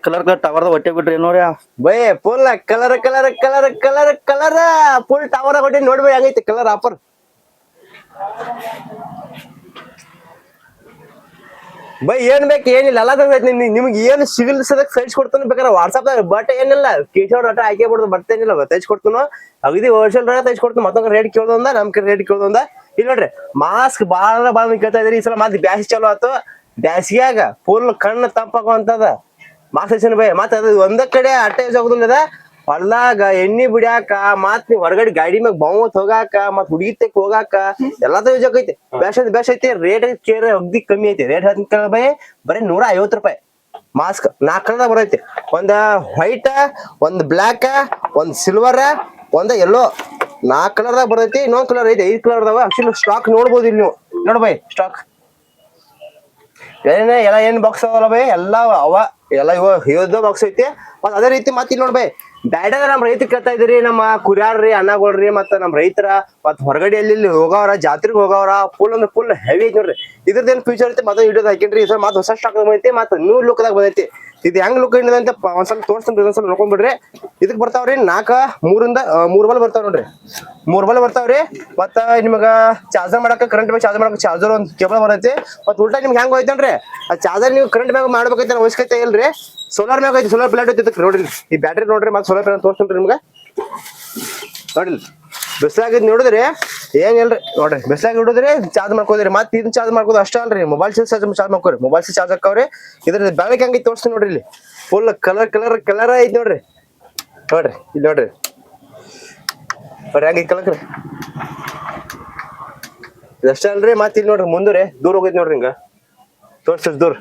Colour colour tower ಹೊಟ್ಟೆ ಬಿಟ್ರಿ ನೋಡ್ರಿ by full colour colour colour colour colour full tower ಹೊಟ್ಟೆ ನೋಡ್ಬೇ ಆಗೈತಿ ಕಲರ್ ಆಫರ್. ಬೈ ಏನ್ ಬೇಕು ಏನಿಲ್ಲ ಎಲ್ಲ ನಿಮ್ಗೆ ಏನು ಸಿವಿಲ್ ಸದಕ್ ಸೈಜ್ ಕೊಡ್ತಾನ ಬೇಕಾದ್ರೆ ವಾಟ್ಸಾಪ್ ಬಟ್ ಏನಿಲ್ಲ ಕಿಶೋರ್ ಡಾಟಾ ಹಾಕಿ ಬಿಡುದು ಬರ್ತೇನಿಲ್ಲ ತೈಜ್ ಕೊಡ್ತಾನು ಅಗದಿ ಹೋಲ್ಸೇಲ್ ರೇಟ್ ತೈಜ್ ಕೊಡ್ತಾನ ಮತ್ತೊಂದು ರೇಟ್ ಕೇಳೋದ ನಮ್ ಕಡೆ ರೇಟ್ ಕೇಳೋದ. ಇಲ್ಲಿ ನೋಡ್ರಿ ಮಾಸ್ಕ್ ಬಾಳ ಕೇಳ್ತಾ ಇದ್ರಿ ಈ ಸಲ ಮತ್ತೆ ಬ್ಯಾಸಿ ಚಲೋ ಆತು. ಬ್ಯಾಸಿಗ್ಯಾಗ ಫುಲ್ ಕಣ್ಣು ತಂಪಾಗುವಂತದ ಮಾಸ್ಕ್ ಹಚ್ಚಿನ ಬೈ. ಮತ್ತ ಅದು ಒಂದ ಕಡೆ ಅಟ್ಟೆ ಯೂಸ್ ಆಗುದಿಲ್ಲ ಹೊಲ್ದಾಗ ಎಣ್ಣಿ ಬಿಡ್ಯಾಕ ಮತ್ ನೀವ್ ಹೊರಗಡೆ ಗಾಡಿ ಮ್ಯಾಗ ಬಾವತ್ ಹೋಗಾಕ ಮತ್ ಹುಡುಗಿ ತೆಕ್ ಹೋಗಾಕ ಎಲ್ಲಾದ ಯೂಸ್ ಆಗೈತಿ. ಬ್ಯಾಸ್ ಐತಿ ರೇಟ್ ಕೇರ್ ಅಗ್ದಿ ಕಮ್ಮಿ ಐತಿ. ರೇಟ್ ಹೇಳ್ತೀನಿ ಬೈ ಬರೀ 150 ರೂಪಾಯಿ ಮಾಸ್ಕ್ 4 ಕಲರ್ದಾಗ ಬರೈತಿ. ಒಂದ್ ವೈಟ್, ಒಂದ್ ಬ್ಲಾಕ್, ಒಂದ್ ಸಿಲ್ವರ್, ಒಂದ್ ಯೆಲ್ಲೋ 4 ಕಲರ್ದಾಗ ಬರೈತಿ. ಇನ್ನೊಂದ್ ಕಲರ್ ಐತಿ 5 ಕಲರ್ ಅದಾವ. ಆಕ್ಚುಲಿ ಸ್ಟಾಕ್ ನೋಡ್ಬೋದು ಇಲ್ಲಿ ನೀವು ನೋಡ್ ಬೈ ಸ್ಟಾಕ್ ಎಲ್ಲ ಏನ್ ಬಾಕ್ಸ್ ಅವಲ್ಲ ಬೈ ಎಲ್ಲ ಅವ ಎಲ್ಲ ಇವ ಬಾಕ್ಸ್ ಐತಿ. ಮತ್ ಅದೇ ರೀತಿ ಮತ್ ಇಲ್ಲಿ ನೋಡ್ ಬೈ ಬ್ಯಾಡ ನಮ್ ರೈತ ಕೇಳ್ತಾ ಇದ್ರಿ ನಮ್ಮ ಕುರ್ಯಾರ್ರಿ ಅನ್ನಗೋಳ್ರಿ ಮತ್ತ ನಮ್ ರೈತರ ಮತ್ ಹೊರಗಡೆ ಎಲ್ಲಿ ಹೋಗವ್ರ ಜಾತ್ರೆಗೆ ಹೋಗವ್ರ ಫುಲ್ ಹೆವಿ ಐತಿ ನೋಡ್ರಿ. ಇದ್ರದ್ದೇನ್ ಫ್ಯೂಚರ್ ಐತಿ ಮತ್ತೆ ವಿಡಿಯೋದ ಹಾಕಿನ್ರಿ. ಮತ್ ಹೊಸ ಸ್ಟಾಕ್ ಬಂದೈತಿ ಮತ್ ನ್ಯೂ ಲುಕ್ ದಾಗ ಬಂದೈತಿ. ಇದು ಹೆಂಗ್ ಲುಕ್ ಅಂತ ಒಂದ್ಸಲ ತೋರ್ಸ್ತೇನೆ ಒಂದ್ಸಲ ನೋಡ್ಕೊಂಡ್ಬಿಡ್ರಿ. ಇದಕ್ ಬರ್ತಾವ್ರಿ 3 ಬಲ್ ಬರ್ತಾವ ನೋಡ್ರಿ. 3 ಬಲ್ ಬರ್ತಾವ್ರಿ. ಮತ್ತ ನಿಮಗ ಚಾರ್ಜರ್ ಮಾಡಕ ಕರೆಂಟ್ ಮ್ಯಾಗ ಚಾರ್ಜರ್ ಮಾಡಕ ಚಾರ್ಜರ್ ಒಂದ್ ಕೇಬಲ್ ಬರೈತಿ. ಮತ್ ಉಲ್ಟಾ ನಿಮ್ಗೆ ಹೆಂಗ್ ಹೋಯ್ತನ್ರಿ ಆ ಚಾರ್ಜರ್ ನೀವು ಕರೆಂಟ್ ಮ್ಯಾಗ ಮಾಡ್ಬೇಕೈತಿ ಅವಶ್ಯಕತೆ ಇಲ್ರಿ. ಸೋಲಾರ್ ಮ್ಯಾಗ ಐತಿ ಸೋಲಾರ್ ಪ್ಲೇಟ್ ಐತಿ ನೋಡ್ರಿ. ಈ ಬ್ಯಾಟ್ರಿ ನೋಡ್ರಿ ಮತ್ತೆ ಸೋಲಾರ್ ಪ್ಲೇಟ್ ತೋರಿಸ್ತೀನಿ ನಿಮ್ಗೆ ನೋಡಿಲ್. ಬಿಸ್ಲಾಗಿದ್ ನೋಡಿದ್ರಿ ಏನ್ ಇಲ್ರಿ ನೋಡ್ರಿ ಬಿಸ್ಲಾಗ ಹಿಡಿದ್ರಿ ಚಾರ್ಜ್ ಮಾಡ್ಕೋದ್ರಿ. ಮತ್ತೆ ಇದನ್ನ ಚಾರ್ಜ್ ಮಾಡ್ಕೋದು ಅಷ್ಟ ಅಲ್ರಿ ಮೊಬೈಲ್ ಚಾರ್ಜ್ ಮಾಡ್ಕೋರಿ. ಮೊಬೈಲ್ ಚಾರ್ಜ್ ಹಾಕವ್ರಿ. ಇದ್ರ ಬೆಳಗ್ಗೆ ಹೆಂಗೈತಿ ತೋರಿಸ್ತೀನಿ ನೋಡ್ರಿ. ಇಲ್ಲಿ ಫುಲ್ ಕಲರ್ ಐತಿ ನೋಡ್ರಿ. ನೋಡ್ರಿ ಇಲ್ಲಿ ನೋಡ್ರಿ ಹೆಂಗೈತಿ ಕಲಕ್ರಿ ಇದಷ್ಟ ಅಲ್ರಿ. ಮತ್ತೆ ಇಲ್ಲಿ ನೋಡ್ರಿ ಮುಂದ್ರಿ ದೂರ ಹೋಗೈತಿ ನೋಡ್ರಿ. ಹಿಂಗ ತೋರ್ಸ ದೂರ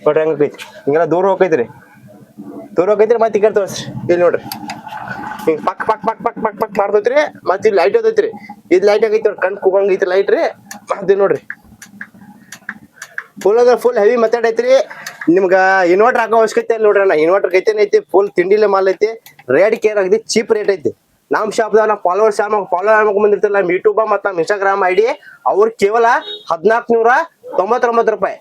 ನೋಡ್ರಿ ಹೆಂಗೈತಿ ಹಿಂಗೆಲ್ಲ ದೂರ ಹೋಗೈತ್ರಿ. ಮತ್ತೆ ಈ ಕಡೆ ತೋರ್ಸ್ರಿ ಇಲ್ಲಿ ನೋಡ್ರಿ ಹಿಂಗ್ ಪಕ್ ಮಾಡ್ತೈತ್ರಿ. ಮತ್ ಇಲ್ಲಿ ಲೈಟ್ ಓದೈತ್ರಿ. ಇದ್ ಲೈಟ್ ಆಗೈತಿ ನೋಡ್ರಿ ಕಣ್ ಕುಗಂಗ್ ಐತಿ ಲೈಟ್ ರೀ. ಮತ್ತೆ ನೋಡ್ರಿ ಫುಲ್ ಹೆವಿ ಮೆಥಡ್ ಐತ್ರಿ. ನಿಮ್ಗ ಇನ್ವರ್ಟರ್ ಹಾಕೋ ಅವಶ್ಯಕತೆ ಇಲ್ಲ ನೋಡ್ರಿ. ಇನ್ವರ್ಟರ್ ಐತಿ ಫುಲ್ ತಿಂಡಿಲೆ ಮಾಲ್ ಐತಿ. ರೇಟ್ ಕೇರ್ ಆಗೈತಿ ಚೀಪ್ ರೇಟ್ ಐತಿ. ನಮ್ ಶಾಪ್ದಾಗ ನಾವು ಫಾಲೋವರ್ಸ್ ಫಾಲೋ ಬಂದಿರ್ತಿಲ್ಲ ನಮ್ ಯೂಟ್ಯೂಬ್ ಮತ್ತ ನಮ್ ಇನ್ಸ್ಟಾಗ್ರಾಮ್ ಐಡಿ ಅವ್ರು ಕೇವಲ 1499 ರೂಪಾಯಿ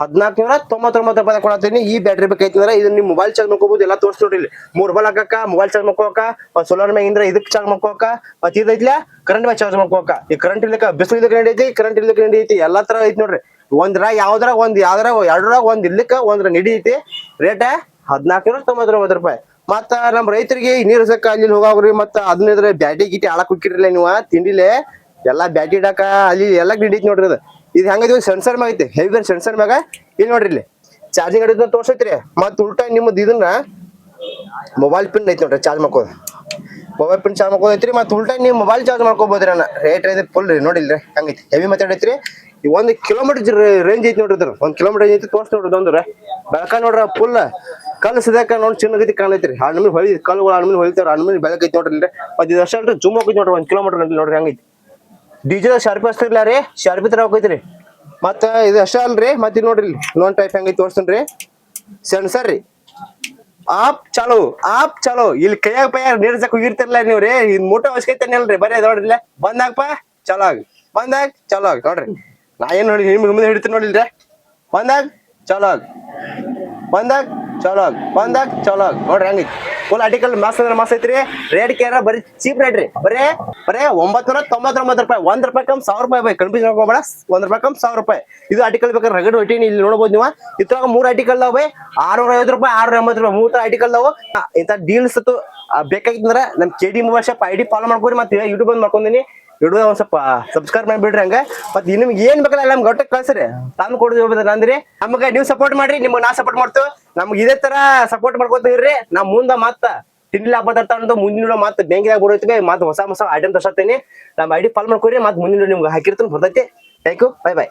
1499 ರೂಪಾಯಿ ಕೊಡತ್ತೀನಿ. ಈ ಬ್ಯಾಟ್ರಿ ಬೇಕೈತಿ ಇದನ್ನ ನಿಮ್ ಮೊಬೈಲ್ ಚಾರ್ಜ್ ಮಾಡ್ಕೋಬಹುದು. ಎಲ್ಲ ತೋರಿಸ್ ನೋಡ್ರಿ. 3 ಬಲ್ ಹಾಕಕ್ಕ ಮೊಬೈಲ್ ಚಾರ್ಜ್ ಮಾಡ್ಕೋಕ ಸೋಲಾರ್ ಮ್ಯಾಗಿಂದ್ರ ಇದಕ್ ಚಾರ್ಜ್ ಮಾಡ್ಕೋಕ ಮತ್ ಇದೈತ್ಲ ಕರೆಂಟ್ ಮ್ಯಾಗ ಚಾರ್ಜ್ ಮಾಡ್ಕೋಕ. ಈ ಕರೆಂಟ್ ಇರ್ಲಿಕ್ಕ ಬಿಸಿಲು ಇರ್ಲಿಕ್ಕ ಐತಿ ಕರೆಂಟ್ ಇರ್ಲಿಕ್ಕ ಐತಿ ಎಲ್ಲಾ ತರ ಐತಿ ನೋಡ್ರಿ. ಯಾವ್ದ್ರಾಗ ಒಂದ್ ಇರ್ಲಿಕ್ಕ ಒಂದ್ರ ನಿಡಿ ಐತಿ. ರೇಟ್ 1499 ರೂಪಾಯಿ. ಮತ್ತ ನಮ್ ರೈತರಿಗೆ ನೀರ್ ಹಸಕ್ಕ ಅಲ್ಲಿ ಹೋಗಾವ್ರಿ ಮತ್ತ ಅದನ್ನ ಬ್ಯಾಟಿ ಗಿಟಿ ಆಳಕ್ ಹೋಗಿರ್ಲಿಲ್ಲ ನೀವು ತಿಂಡಿಲೆ ಎಲ್ಲಾ ಬ್ಯಾಟಿ ಇಡಾಕ ಅಲ್ಲಿ ಎಲ್ಲಾ ಹಿಡಿತ್ ನೋಡ್ರಿ. ಇದು ಹೆಂಗೈತಿ ಸೆನ್ಸರ್ ಮ್ಯಾಗ ಐತಿ ಹೆವಿ ಸೆನ್ಸರ್ ಮ್ಯಾಗ. ಇಲ್ಲಿ ನೋಡ್ರಿ ಇಲ್ಲಿ ಚಾರ್ಜಿಂಗ್ ಅಡಿದ ತೋರ್ಸೈತ್ರಿ. ಮತ್ ಉಲ್ಟಾ ನಿಮ್ಮದ್ ಇದನ್ನ ಮೊಬೈಲ್ ಪಿನ್ ಐತಿ ನೋಡ್ರಿ ಚಾರ್ಜ್ ಮಾಡ್ಕೋದು. ಮೊಬೈಲ್ ಪಿನ್ ಚಾರ್ಜ್ ಮಾಡ್ಕೋದೈತ್ರಿ. ಮತ್ ಉಲ್ಟಾ ನೀವು ಮೊಬೈಲ್ ಚಾರ್ಜ್ ಮಾಡ್ಕೋಬಹುದ್ರಿ. ರೇಟ್ ಐತಿ ಫುಲ್ ನೋಡಿಲ್ರಿ ಹಂಗೈತಿ ಹೆವಿ ಮೆಥಡ್ ಐತ್ರಿ. 1 ಕಿಲೋಮೀಟರ್ ರೇಂಜ್ ಐತಿ ನೋಡ್ರಿ. 1 ಕಿಲೋಮೀಟರ್ ರೇಂಜ್ ಐತಿ ತೋರ್ಸ್ ನೋಡ್ರಿ. ಅಂದ್ರೆ ಬೆಳಕ ನೋಡ್ರ ಫುಲ್ ಕಲ್ಲು ಸದ್ಯಾಕ ನೋಡಿ ಚಿನ್ನಗತಿ ಕಾಣೈತ್ರಿ. ಹಣ್ಣು ಹೊಳಿ ಕಲ್ಲುಗಳು ಹಣ್ಣು ಹೊಳಿತಾವ್ರ ಹಣ್ಣು ಬೆಳಕೈತಿ ನೋಡ್ರಿ. ಮತ್ತೆ ಇದು ಅಷ್ಟೇ ಜೂಮ್ ಹೋಗೈತಿ ನೋಡ್ರಿ. 1 ಕಿಲೋಮೀಟರ್ ನೋಡ್ರಿ ಹಂಗೈತಿ. ಡಿಜೆ ಶಾರ್ಪಿ ಹಚ್ತಿರ್ಲ ರೀ ಶಾರ್ಪಿ ತರ ಹೋಗೈತ್ರಿ. ಮತ್ತ ಇದು ಅಷ್ಟ ಅಲ್ರಿ. ಮತ್ತೆ ನೋಡ್ರಿ ಇನ್ನೊಂದ್ ಟೈಪ್ ಹೆಂಗೈತಿ ತೋರ್ಸ್ತೇನ್ರಿ. ಸೆನ್ಸರ್ ರೀ ಆಪ್ ಚಾಲೋ ಇಲ್ಲಿ ಕೈಯಾಗ ಪೈಯಾಗ ನೀರ್ಸಕ್ ಹೋಗಿರ್ತಿರ್ಲ ನೀವ್ರಿ. ಇದ್ ಮೂಟ ಅವಶ್ಯಕತೆ ಅಲ್ರಿ. ಬರೀ ನೋಡ್ರಿಲ್ಲ ಬಂದಾಗಪ್ಪ ಚಾಲೋ ಆಗಿ ಬಂದಾಗ ಚಾಲೋ ಆಗಿ ನೋಡ್ರಿ. ನಾ ಏನ್ ನೋಡಿ ನಿಮ್ಗೆ ಹಿಡಿತೀನಿ ನೋಡಿಲ್ರಿ. ಬಂದಾಗ ಚಾಲೋ ಆಗಿ ನೋಡ್ರಿ ಹೆಂಗೈತಿ ಫುಲ್ ಆರ್ಟಿಕಲ್ ಮಸ್ತ್ ಅಂದ್ರೆ ಮಸ್ತ್ ಐತ್ರಿ. ರೇಟ್ ಕೇರ ಬರೀ ಚೀಪ್ ರೇಟ್ ರೀ. ಬರೇ 999 ರೂಪಾಯಿ. 1 ರೂಪಾಯಿ ಕಮ್ 1000 ರೂಪಾಯಿ ಬೈ ಕನ್ಫ್ಯೂಷನ್ ಹೋಗ್ಬೇಡ. 1 ರೂಪಾಯಿ ಕಮ್ 1000 ರೂಪಾಯಿ. ಇದು ಆರ್ಟಿಕಲ್ ಬೇಕಾದ್ರೆ ರಗಡ್ ಹೊಟ್ಟಿನಿ ಇಲ್ಲಿ ನೋಡ್ಬೋದು ನೀವು. ಇದ್ರಾಗ 3 ಆರ್ಟಿಕಲ್ ಅದಾವ ಬೈ 650 ರೂಪಾಯಿ 680 ರೂಪಾಯಿ 3 ಆರ್ಟಿಕಲ್ ಅದಾವ. ಇಂತ ಡೀಲ್ಸ್ ಬೇಕಾಗಿತ್ತಂದ್ರ ನಮ್ KD mobile shop ID follow ಮಾಡ್ಕೋರಿ. ಮತ್ತೆ ಯೂಟ್ಯೂಬ್ ಬಂದ್ ಮಾಡ್ಕೊಂಡಿನಿ. ವಿಡಿಯೋ ಒಂದ್ ಸ್ವಲ್ಪ ಸಬ್ಸ್ಕ್ರೈಬ್ ಮಾಡ್ಬಿಡ್ರಿ. ಹಂಗ ಮತ್ತೆ ನಿಮ್ಗೆ ಏನ್ ಬೇಕಲ್ಲ ನಮ್ಗೆ ಗೊಟ್ಟ ಕಳ್ಸ್ರಿ ತಂದು ಕೊಡ್ತೀವಿ. ಅಂದ್ರೆ ನಮ್ಗೆ ನೀವು ಸಪೋರ್ಟ್ ಮಾಡ್ರಿ ನಿಮ್ಗೆ ನಾ ಸಪೋರ್ಟ್ ಮಾಡ್ತೇವೆ. ನಮ್ಗೆ ಇದೇ ತರ ಸಪೋರ್ಟ್ ಮಾಡ್ಕೋತೀವ್ರಿ. ನಮ್ ಮುಂದ ಮತ್ತ ತಿಂಡಿ ಹಬ್ಬ ಮುಂದಿನ ಮತ್ತೆ ಬ್ಯಾಂಕಿನಾಗ ಬರೋತ್ಗೆ ಮತ್ತೆ ಹೊಸ ಐಟಮ್ ತರ್ಸತ್ತೇನಿ. ನಮ್ಮ ಐಡಿ ಫಾಲೋ ಮಾಡ್ಕೊರಿ. ಮತ್ತೆ ಮುಂದಿನ ನಿಮ್ಗೆ ಹಾಕಿರ್ತೀನಿ ಬರ್ತೈತಿ. Thank you by.